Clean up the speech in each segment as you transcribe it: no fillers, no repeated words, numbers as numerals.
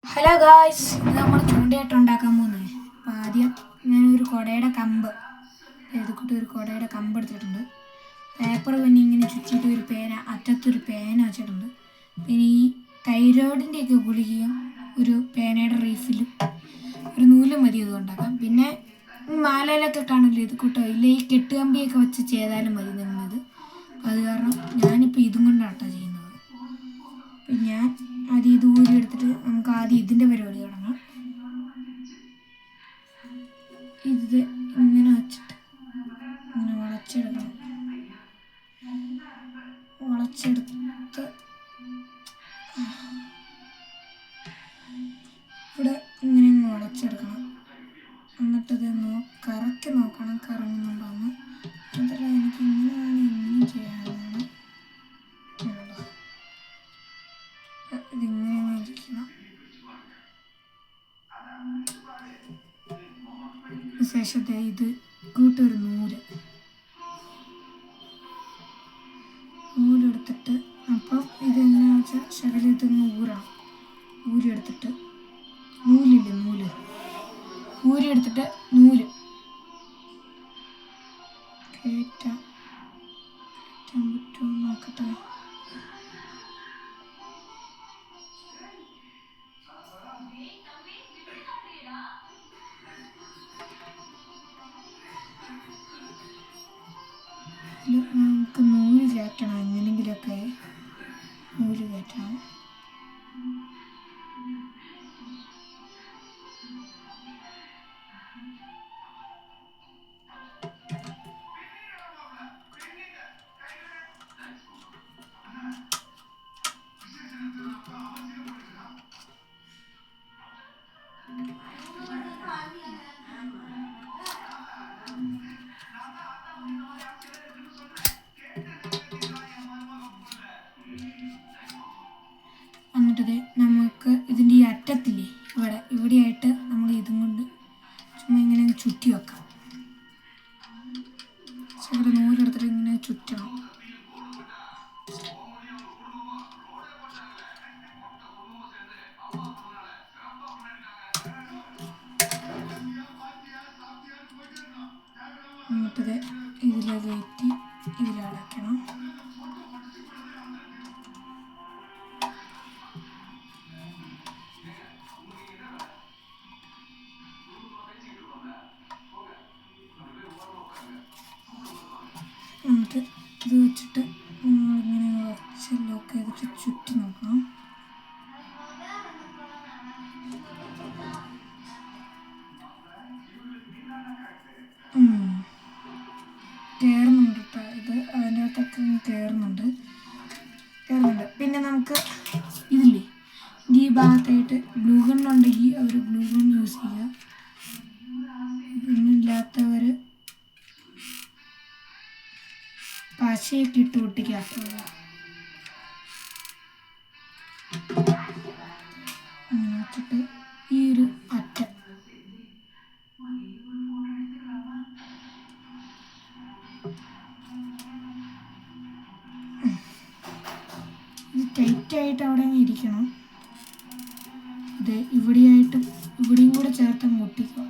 Hello guys, ഇത് നമ്മൾ ചൂണ്ടയായിട്ട് ഉണ്ടാക്കാൻ പോകുന്നത്. അപ്പോൾ ആദ്യം ഞാനൊരു കുടയുടെ കമ്പ് ഒരു കുടയുടെ കമ്പ് എടുത്തിട്ടുണ്ട്. പേപ്പർ പിന്നെ ഇങ്ങനെ ചുറ്റിയിട്ട് ഒരു പേന, അറ്റത്തൊരു പേന വെച്ചിട്ടുണ്ട്. പിന്നെ ഈ തൈറോയിഡിൻ്റെയൊക്കെ ഗുളികയും ഒരു പേനയുടെ റീഫിലും ഒരു നൂലും മതി ഇത് ഉണ്ടാക്കാം. പിന്നെ മാലയിലൊക്കെ കാണില്ലേ ഇത് കൂട്ടോ, ഇല്ല ഈ കെട്ടുകമ്പിയൊക്കെ വെച്ച് ചെയ്താലും മതി നിന്നത്. അത് കാരണം ഞാനിപ്പോൾ ഇതും കൊണ്ടാണ് ചെയ്യുന്നത്. അപ്പം ഞാൻ ആദ്യം ഇത് ഊരി എടുത്തിട്ട് നമുക്ക് ആദ്യം ഇതിൻ്റെ പരിപാടി തുടങ്ങാം. ഇത് ഇങ്ങനെ വെച്ചിട്ട് ഇങ്ങനെ വളച്ചെടുത്ത് ഇവിടെ ഇങ്ങനെ വളച്ചെടുക്കണം. എന്നിട്ടത് കറക്കി നോക്കണം കറങ്ങുന്നുണ്ടോന്ന്. എന്നിട്ട് എനിക്ക് ഇങ്ങനെ ചെയ്യാനാണ്. ഇതിങ്ങനെ ഇരിക്കണം. ശേഷത്തെ ഇത് കൂട്ടൊരു നൂലെടുത്തിട്ട് അപ്പം ഇതെങ്ങനെയാണെന്ന് വെച്ചാൽ ശകലം ഇതൊന്ന് ഊരിയെടുത്തിട്ട് ഊരിയെടുത്തിട്ട് നൂല് കയറ്റാൻ പറ്റുമോ നോക്കട്ടെ. നമുക്ക് നൂല് കയറ്റണം, എങ്ങനെയെങ്കിലുമൊക്കെ നൂല് കയറ്റണം. എന്നിട്ടത് നമുക്ക് ഇതിൻ്റെ ഈ അറ്റത്തില്ലേ ഇവിടെയായിട്ട് നമ്മൾ ഇതും കൊണ്ട് ചുമ്മാ ഇങ്ങനെ ചുറ്റി വെക്കാം. ശകലം നൂലെടുത്തിട്ട് ഇങ്ങനെ ചുറ്റണം. എന്നിട്ടത് ഇതിലേക്ക് ഇതിലടയ്ക്കണം. എന്നിട്ട് ഇത് വെച്ചിട്ട് നമ്മളിങ്ങനെ കുറച്ച് ലോക്ക് ചെയ്തിട്ട് ചുറ്റി നോക്കണം. കയറുന്നുണ്ട് കേട്ടോ, ഇത് അതിൻ്റെ അകത്തൊക്കെ കയറുന്നുണ്ട്. പിന്നെ നമുക്ക് ഇതില്ലേ ഈ ഭാഗത്തായിട്ട് ഗ്ലൂ ഗൺ ഉണ്ടെങ്കിൽ അവർ ഗ്ലൂ ഗൺ യൂസ് ചെയ്യുക. ഇല്ലാത്തവർ പശയൊക്കെ ഇട്ട് ഒട്ടിക്കാത്തുക. അങ്ങനെ വെച്ചിട്ട് ഈ ഒരു അറ്റം ഇത് ടൈറ്റായിട്ട് അവിടെ ഇരിക്കണം. ഇത് ഇവിടെയും കൂടെ ചേർത്ത് ഒട്ടിക്കുക.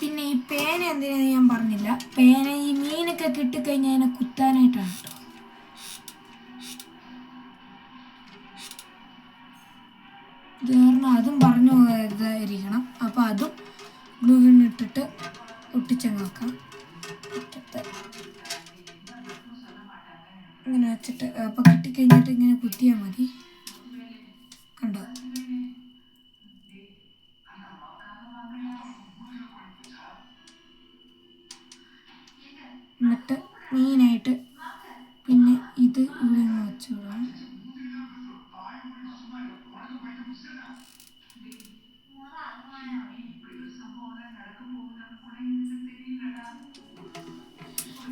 പിന്നെ ഈ പേന എന്തിനാന്ന് ഞാൻ പറഞ്ഞില്ല. പേന ഈ മീനൊക്കെ കിട്ടിക്കഴിഞ്ഞാൽ അതിനെ കുത്താനായിട്ടാണ് കേട്ടോ. ഇത് കാരണം അതും പറഞ്ഞു ഇതായിരിക്കണം. അപ്പോൾ അതും ഗ്ലൂ ഗൺ ഇട്ടിട്ട് ഒട്ടിച്ചങ്ങ് വെക്കാം. ഇങ്ങനെ വെച്ചിട്ട് അപ്പോൾ കിട്ടിക്കഴിഞ്ഞിട്ട് ഇങ്ങനെ കുത്തിയാൽ മതി. കണ്ടോ? എന്നിട്ട് മെയിനായിട്ട് പിന്നെ ഇത് ഇവിടെ നിന്ന് വെച്ച് വിടാം.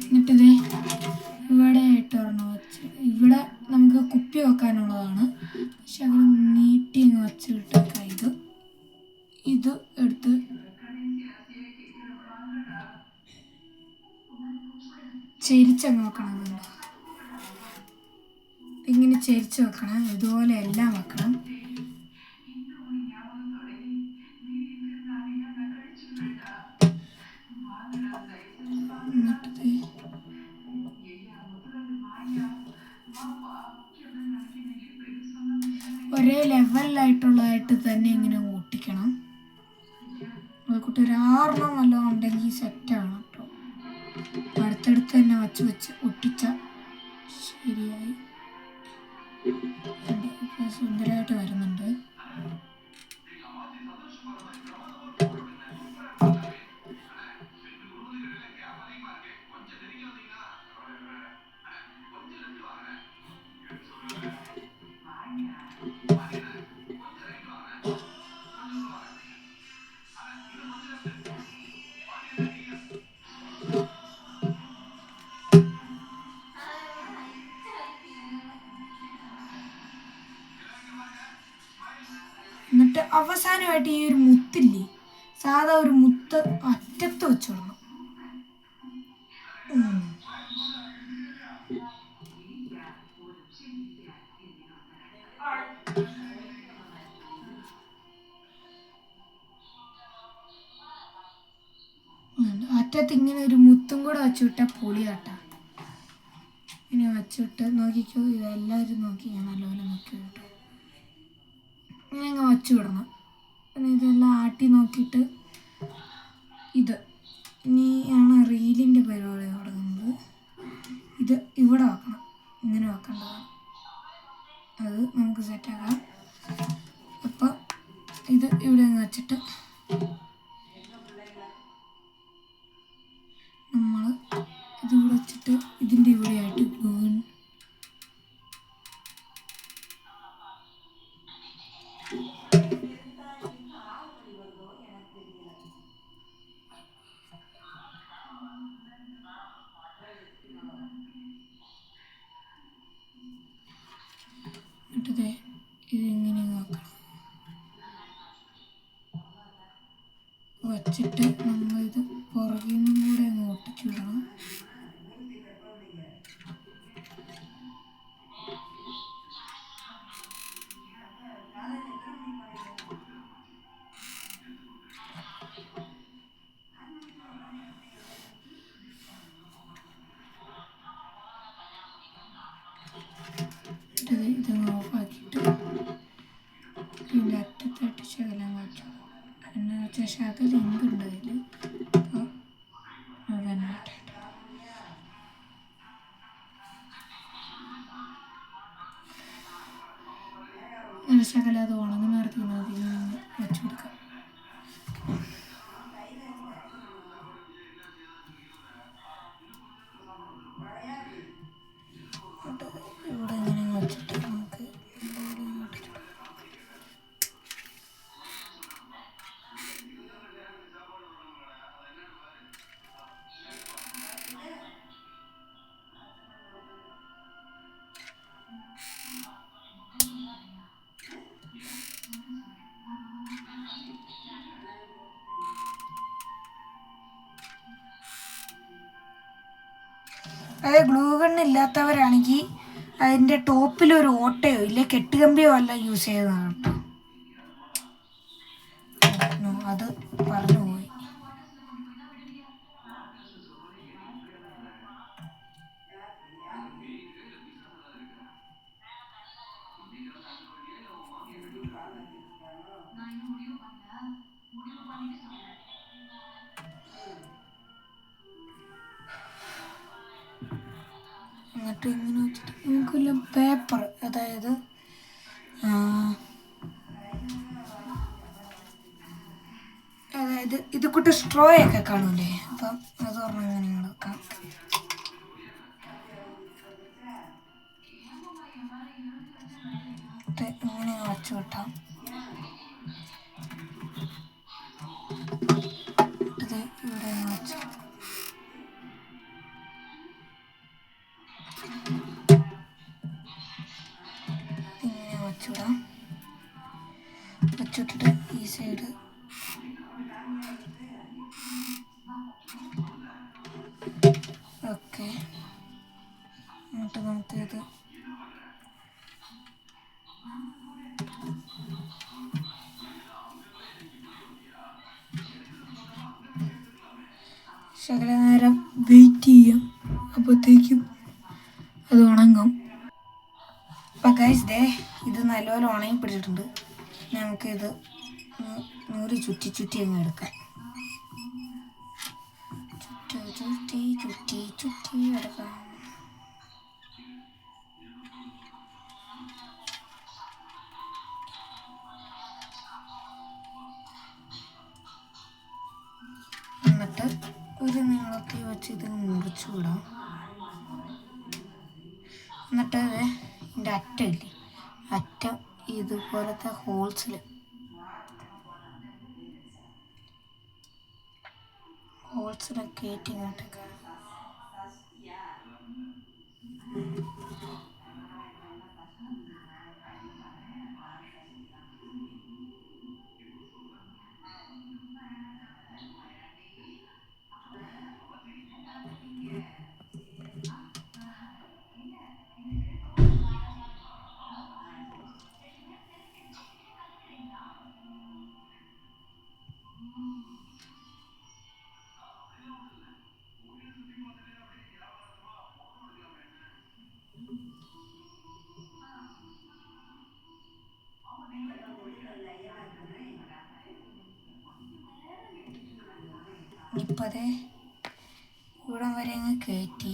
എന്നിട്ടിത് ഇവിടെ ആയിട്ട് ഒരെണ്ണം വെച്ച് ഇവിടെ നമുക്ക് കുപ്പി വെക്കാനുള്ളതാണ്. പക്ഷെ അങ്ങനെ നീട്ടി അങ്ങ് വെച്ചിട്ടൊക്കെ ഇത് എടുത്ത് ചെരിച്ചങ്ങ് വെക്കണം. ഇങ്ങനെ ചെരിച്ച് വെക്കണം. ഇതുപോലെ എല്ലാം വെക്കണം. എന്നിട്ട് ഒരേ ലെവലിലായിട്ടുള്ളതായിട്ട് തന്നെ ഇങ്ങനെ ഒട്ടിക്കണം. അതുകൂട്ട് ഒരു 6 വല്ലതും ഉണ്ടെങ്കിൽ സെറ്റാണ് കേട്ടോ. അടുത്തടുത്ത് തന്നെ വച്ച് വെച്ച് ഒട്ടിച്ച ശരിയായി. ഇപ്പോൾ സുന്ദരമായിട്ട് വരുന്നുണ്ട്. എന്നിട്ട് അവസാനമായിട്ട് ഈ ഒരു മുത്തില്ലേ, സാധാ ഒരു മുത്ത് അറ്റത്ത് വെച്ചിടണം. അറ്റത്ത് ഇങ്ങനെ ഒരു മുത്തും കൂടെ വെച്ചുവിട്ടാൽ പൊളിയാട്ട. ഇങ്ങനെ വെച്ചിട്ട് നോക്കിക്കോ, ഇതെല്ലാവരും നോക്കി, ഞാൻ നല്ലപോലെ നോക്കി കേട്ടോ. ഇങ്ങനെ അങ്ങ് വച്ചു വിടണം. പിന്നെ ഇതെല്ലാം ആട്ടി നോക്കിയിട്ട് ഇത് ഇനിയാണ് റീലിൻ്റെ പരിപാടി തുടങ്ങുന്നത്. ഇത് ഇവിടെ വെക്കണം, ഇങ്ങനെ വെക്കേണ്ടതാണ്. അത് നമുക്ക് സെറ്റാക്കാം. അപ്പം ഇത് ഇവിടെ അങ്ങ് വെച്ചിട്ട് നമ്മൾ ഇതിവിടെ വെച്ചിട്ട് ഇതിൻ്റെ ഇവിടെയായിട്ട് എന്നിട്ടത് ഇതിങ്ങനെ നോക്കണം. വച്ചിട്ട് നമ്മളിത് പുറകിൽ നിന്നും കൂടെ അങ്ങ് ഒട്ടിച്ചു വിടണം. ഇതങ്ങ് ഓഫാക്കിയിട്ട് ഇതിൻ്റെ അറ്റത്തായിട്ട് ശകലം വയ്ക്കും. എന്ന് വെച്ചാൽ ശകലം ഇങ്കുണ്ട് അതിൽ. അപ്പോൾ അതന്നെ അങ്ങനെ ശകലം അത് ഉണങ്ങുന്ന നേരത്തിൽ വെച്ച് കൊടുക്കാം. ഇവിടെ ഇങ്ങനെ വെച്ചിട്ട് നമുക്ക് അത് ഗ്ലൂ ഗണ്ണ് ഇല്ലാത്തവരാണെങ്കിൽ അതിൻ്റെ ടോപ്പിലൊരു ഓട്ടയോ ഇല്ലേ കെട്ടുകമ്പിയോ എല്ലാം യൂസ് ചെയ്തതാണ് കേട്ടോ. അത് പറഞ്ഞുപോയി. എന്നിട്ട് ഇങ്ങനെ വെച്ചിട്ട് നമുക്കൊരു പേപ്പർ, അതായത് ഇത് കൂട്ട് സ്ട്രോ ഒക്കെ കാണൂലേ, അപ്പം അത് പറഞ്ഞാൽ ഇങ്ങനെ എടുക്കാം. ഇങ്ങനെ വച്ചു വിട്ടാം. ഇത് ഇവിടെ വെച്ച് ഇങ്ങനെ വച്ചുവിടാം. വച്ചുവിട്ടിട്ട് ഈ സൈഡ് ഓക്കെ. ശകല നേരം വെയിറ്റ് ചെയ്യാം, അപ്പോഴത്തേക്കും അത് ഉണങ്ങും. അപ്പം ഗൈസ് ദേ ഇത് നല്ലപോലെ ഉണങ്ങി പിടിച്ചിട്ടുണ്ട്. നമുക്കിത് നൂറ് ചുറ്റി ചുറ്റി അങ്ങ് എടുക്കാം. ചുറ്റി ചുറ്റി ചുറ്റി എടുക്കാം. എന്നിട്ട് ഒരു നീളത്തിൽ വെച്ച് ഇത് മുറിച്ചു വിടാം. എന്നിട്ട് ഇതിൻ്റെ അറ്റമില്ലേ, അറ്റം ഇതുപോലത്തെ ഹോൾസിലൊക്കെ കയറ്റി ഇങ്ങോട്ടേക്ക്. ഇപ്പം അതെ ഇവിടം വരെ അങ്ങ് കയറ്റി.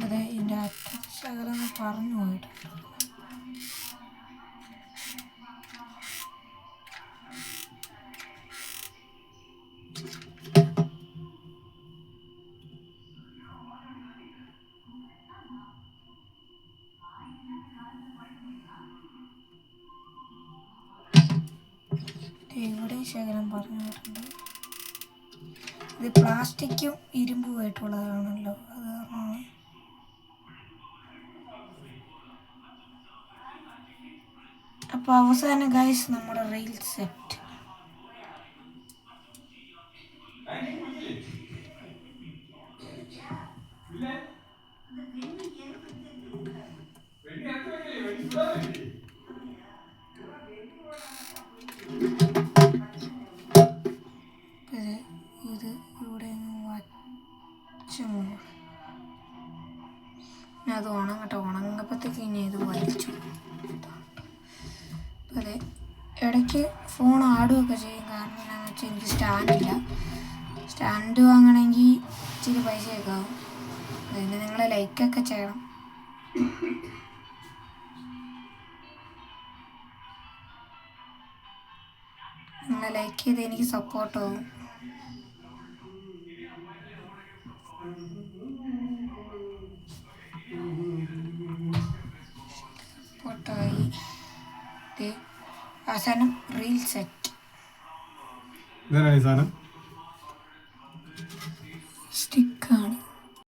അതെ ഇതിൻ്റെ അറ്റം ശകലം പറഞ്ഞു പോയിട്ടുണ്ട്. ഇവിടെ ശകലം പറഞ്ഞു പോയിട്ടുണ്ട്. ഇത് പ്ലാസ്റ്റിക്കും ഇരുമ്പുമായിട്ടുള്ളതാണല്ലോ, അത് കാരണമാണ്. അപ്പോൾ അവസാനം ഗൈസ് നമ്മുടെ റീൽ സെറ്റ്. ഇത് ഇവിടെ വച്ചു അത് ഉണങ്ങട്ടെ. ഉണങ്ങപ്പോഴത്തേക്ക് ഇനി ഇത് വലിച്ചു. അതെ ഇടയ്ക്ക് ഫോൺ ആടുകയൊക്കെ ചെയ്യും. കാരണം എന്താണെന്ന് വെച്ചാൽ എനിക്ക് സ്റ്റാൻഡില്ല. സ്റ്റാൻഡ് വാങ്ങണമെങ്കിൽ ഇച്ചിരി പൈസയൊക്കെ ആവും. അതിന് നിങ്ങൾ ലൈക്കൊക്കെ ചെയ്യണം. നിങ്ങൾ ലൈക്ക് ചെയ്ത് എനിക്ക് സപ്പോർട്ടാവും. സപ്പോർട്ടായി. അവസാനം റീൽ സെറ്റ്. സ്റ്റിക്കാണ്.